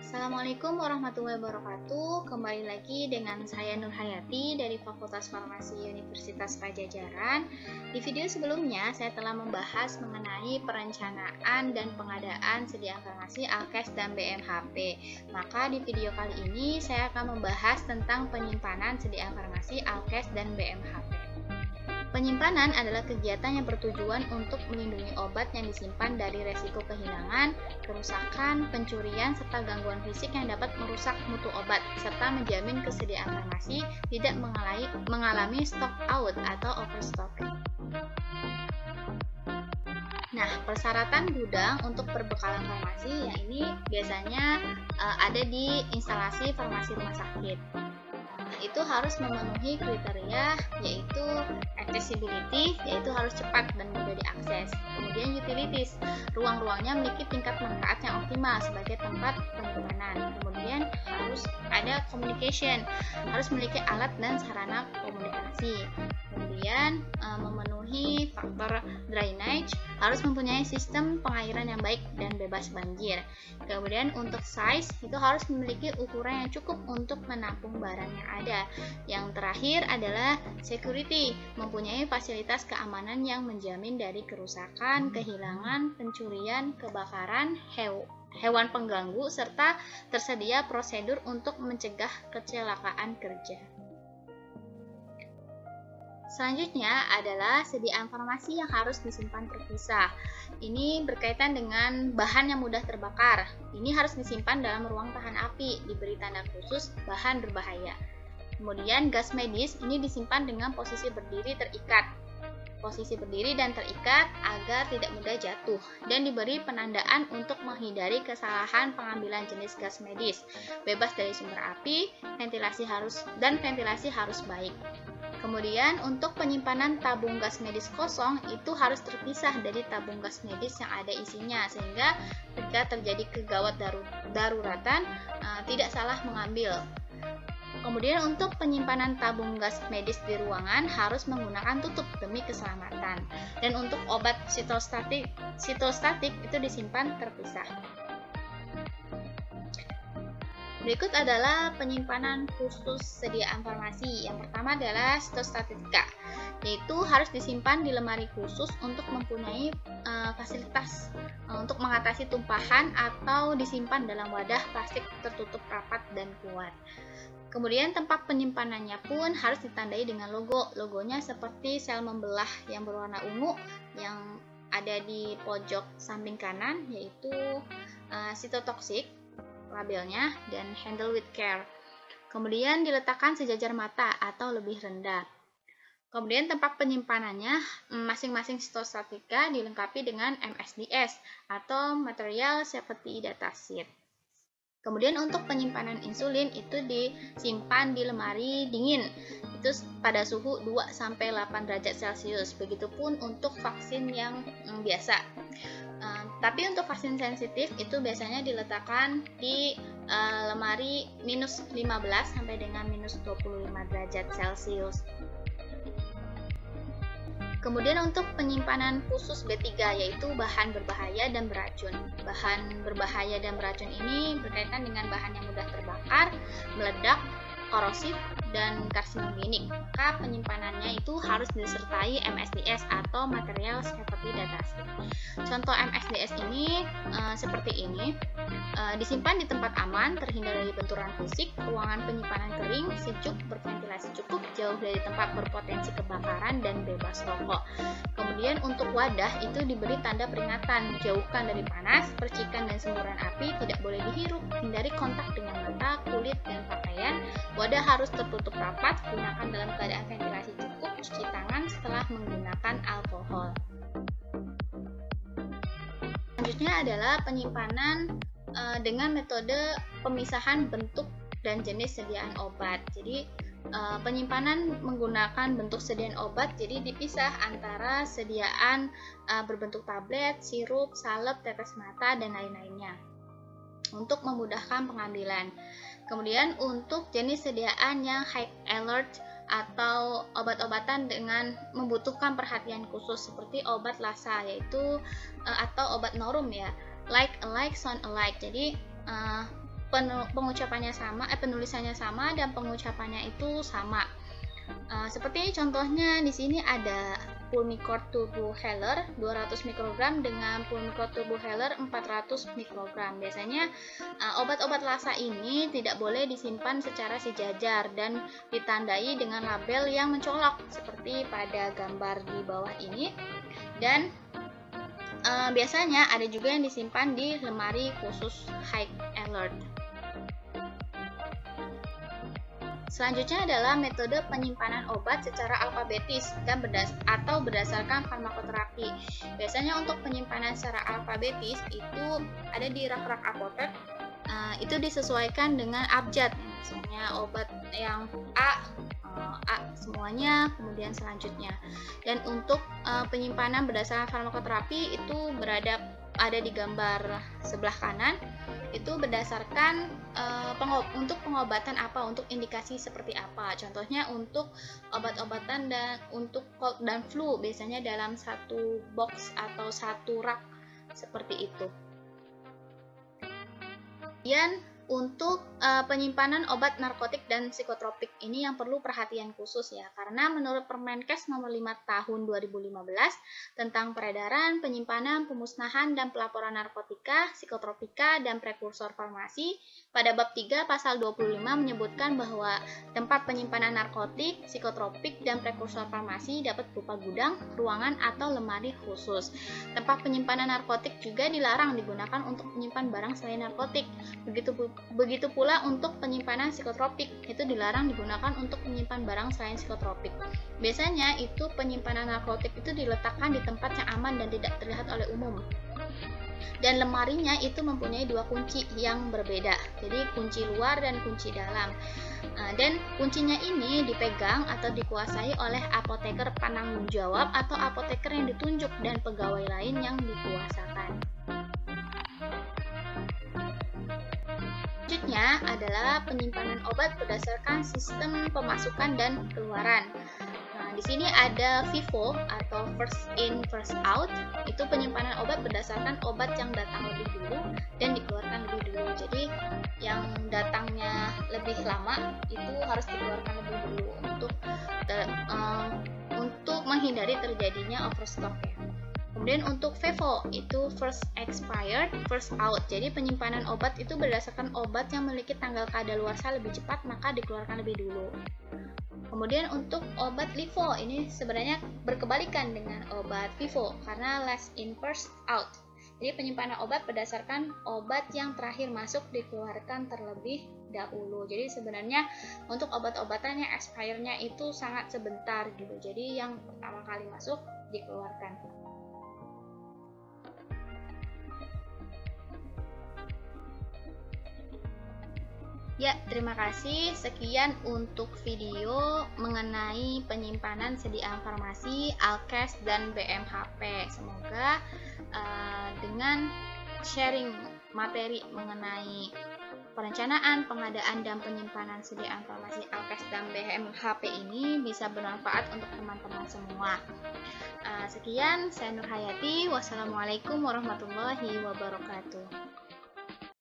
Assalamualaikum warahmatullahi wabarakatuh. Kembali lagi dengan saya Nur Hayati dari Fakultas Farmasi Universitas Padjadjaran. Di video sebelumnya saya telah membahas mengenai perencanaan dan pengadaan sediaan farmasi Alkes dan BMHP. Maka di video kali ini saya akan membahas tentang penyimpanan sediaan farmasi Alkes dan BMHP. Penyimpanan adalah kegiatan yang bertujuan untuk melindungi obat yang disimpan dari resiko kehilangan, kerusakan, pencurian, serta gangguan fisik yang dapat merusak mutu obat, serta menjamin kesediaan farmasi tidak mengalami stock out atau overstocking. Nah, persyaratan gudang untuk perbekalan farmasi yang ini biasanya ada di instalasi farmasi rumah sakit. Itu harus memenuhi kriteria yaitu accessibility, yaitu harus cepat dan mudah diakses. Kemudian utilities, ruang-ruangnya memiliki tingkat manfaat yang optimal sebagai tempat penyimpanan. Kemudian harus ada communication, harus memiliki alat dan sarana komunikasi. Kemudian memenuhi faktor drainage, harus mempunyai sistem pengairan yang baik dan bebas banjir. Kemudian untuk size, itu harus memiliki ukuran yang cukup untuk menampung barang yang ada. Yang terakhir adalah security, mempunyai fasilitas keamanan yang menjamin dari kerusakan, kehilangan, pencurian, kebakaran, hewan pengganggu, serta tersedia prosedur untuk mencegah kecelakaan kerja. Selanjutnya adalah sediaan farmasi yang harus disimpan terpisah. Ini berkaitan dengan bahan yang mudah terbakar. Ini harus disimpan dalam ruang tahan api, diberi tanda khusus bahan berbahaya. Kemudian gas medis ini disimpan dengan posisi berdiri terikat. Posisi berdiri dan terikat agar tidak mudah jatuh, dan diberi penandaan untuk menghindari kesalahan pengambilan jenis gas medis. Bebas dari sumber api, ventilasi harus baik. Kemudian untuk penyimpanan tabung gas medis kosong itu harus terpisah dari tabung gas medis yang ada isinya, sehingga ketika terjadi kegawat daruratan tidak salah mengambil. Kemudian untuk penyimpanan tabung gas medis di ruangan harus menggunakan tutup demi keselamatan. Dan untuk obat sitostatik itu disimpan terpisah. Berikut adalah penyimpanan khusus sediaan farmasi. Yang pertama adalah sitostatika, yaitu harus disimpan di lemari khusus untuk mempunyai fasilitas untuk mengatasi tumpahan atau disimpan dalam wadah plastik tertutup rapat dan kuat. Kemudian tempat penyimpanannya pun harus ditandai dengan logo. Logonya seperti sel membelah yang berwarna ungu yang ada di pojok samping kanan, yaitu sitotoxic labelnya, dan handle with care. Kemudian diletakkan sejajar mata atau lebih rendah. Kemudian tempat penyimpanannya masing-masing sitostatika dilengkapi dengan MSDS atau Material Safety Data Sheet. Kemudian untuk penyimpanan insulin itu disimpan di lemari dingin, itu pada suhu 2-8 derajat Celcius. Begitupun untuk vaksin yang biasa. Tapi untuk vaksin sensitif itu biasanya diletakkan di lemari minus 15 sampai dengan minus 25 derajat Celcius. Kemudian untuk penyimpanan khusus B3, yaitu bahan berbahaya dan beracun. Bahan berbahaya dan beracun ini berkaitan dengan bahan yang mudah terbakar, meledak, korosif, dan karsinogenik. Maka penyimpanannya itu harus disertai MSDS atau Material Safety Data Sheet. Contoh MSDS ini seperti ini. Disimpan di tempat aman, terhindar dari benturan fisik, ruangan penyimpanan kering, sejuk, berventilasi cukup, jauh dari tempat berpotensi kebakaran, dan bebas rokok. Kemudian untuk wadah itu diberi tanda peringatan, jauhkan dari panas, percikan dan semburan api, tidak boleh dihirup, hindari kontak dengan mata, kulit, dan pakaian. Wadah harus tertutup rapat, gunakan dalam keadaan ventilasi cukup, cuci tangan setelah menggunakan alkohol. Selanjutnya adalah penyimpanan dengan metode pemisahan bentuk dan jenis sediaan obat. Jadi penyimpanan menggunakan bentuk sediaan obat, jadi dipisah antara sediaan berbentuk tablet, sirup, salep, tetes mata, dan lain-lainnya untuk memudahkan pengambilan. Kemudian untuk jenis sediaan yang high alert atau obat-obatan dengan membutuhkan perhatian khusus seperti obat LASA, yaitu atau obat norum ya, like alike sound alike. Jadi pengucapannya sama, penulisannya sama dan pengucapannya itu sama. Seperti contohnya di sini ada Pulmicort Turbo Healer 200 mikrogram dengan Pulmicort Turbo Healer 400 mikrogram. Biasanya obat-obat lasa ini tidak boleh disimpan secara sejajar dan ditandai dengan label yang mencolok seperti pada gambar di bawah ini. Dan biasanya ada juga yang disimpan di lemari khusus High Alert. Selanjutnya adalah metode penyimpanan obat secara alfabetis dan berdasarkan farmakoterapi. Biasanya untuk penyimpanan secara alfabetis itu ada di rak-rak apotek. Itu disesuaikan dengan abjad. Misalnya obat yang A semuanya, kemudian selanjutnya. Dan untuk penyimpanan berdasarkan farmakoterapi itu ada di gambar sebelah kanan. Itu berdasarkan untuk pengobatan apa, untuk indikasi seperti apa. Contohnya untuk obat-obatan dan untuk cold dan flu biasanya dalam satu box atau satu rak seperti itu. Kemudian untuk penyimpanan obat narkotik dan psikotropik ini yang perlu perhatian khusus ya, karena menurut Permenkes nomor 5 tahun 2015 tentang peredaran, penyimpanan, pemusnahan, dan pelaporan narkotika, psikotropika, dan prekursor farmasi, pada bab 3 pasal 25 menyebutkan bahwa tempat penyimpanan narkotik, psikotropik, dan prekursor farmasi dapat berupa gudang, ruangan, atau lemari khusus. Tempat penyimpanan narkotik juga dilarang digunakan untuk menyimpan barang selain narkotik. Begitu pula untuk penyimpanan psikotropik, itu dilarang digunakan untuk menyimpan barang selain psikotropik. Biasanya itu penyimpanan narkotik itu diletakkan di tempat yang aman dan tidak terlihat oleh umum. Dan lemarinya itu mempunyai dua kunci yang berbeda, jadi kunci luar dan kunci dalam. Dan kuncinya ini dipegang atau dikuasai oleh apoteker penanggung jawab atau apoteker yang ditunjuk dan pegawai lain yang dikuasakan. Selanjutnya adalah penyimpanan obat berdasarkan sistem pemasukan dan keluaran. Di sini ada FIFO atau first in first out. Itu penyimpanan obat berdasarkan obat yang datang lebih dulu dan dikeluarkan lebih dulu. Jadi yang datangnya lebih lama itu harus dikeluarkan lebih dulu untuk menghindari terjadinya overstock ya. Kemudian untuk FIFO itu first expired, first out. Jadi penyimpanan obat itu berdasarkan obat yang memiliki tanggal kadaluarsa lebih cepat maka dikeluarkan lebih dulu. Kemudian untuk obat LIFO ini sebenarnya berkebalikan dengan obat FIFO karena last in first out. Jadi penyimpanan obat berdasarkan obat yang terakhir masuk dikeluarkan terlebih dahulu. Jadi sebenarnya untuk obat-obatan yang expire-nya itu sangat sebentar gitu. Jadi yang pertama kali masuk dikeluarkan. Ya, terima kasih. Sekian untuk video mengenai penyimpanan sediaan farmasi, Alkes, dan BMHP. Semoga dengan sharing materi mengenai perencanaan, pengadaan, dan penyimpanan sediaan farmasi, Alkes, dan BMHP ini bisa bermanfaat untuk teman-teman semua. Sekian, saya Nur Hayati. Wassalamualaikum warahmatullahi wabarakatuh.